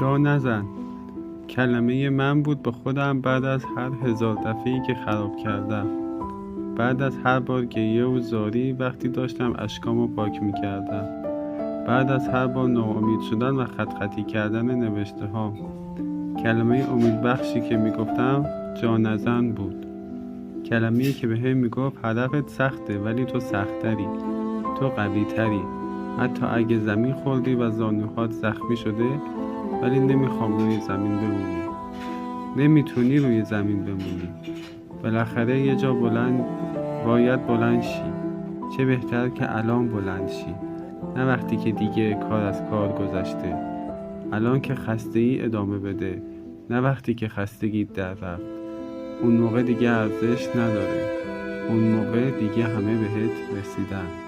جا نزن. کلمه من بود به خودم بعد از هر 1000 دفعه‌ای که خراب کردم. بعد از هر بار گریه و زاری وقتی داشتم اشکامو پاک میکردم. بعد از هر بار ناامید شدن و خط خطی کردن نوشته ها. کلمه امید بخشی که میگفتم جا نزن بود. کلمه‌ای که به هم میگفت هدفت سخته ولی تو سخت‌تری، تو قوی‌تری. حتی اگه زمین خوردی و زانوهات زخمی شده ولی نمیخوام روی زمین بمونی. نمیتونی روی زمین بمونی. بالاخره یه جا باید بلند شی. چه بهتر که الان بلند شی، نه وقتی که دیگه کار از کار گذشته. الان که خسته ای ادامه بده، نه وقتی که خستگیت در رفت. اون موقع دیگه ارزش نداره. اون موقع دیگه همه بهت رسیدن.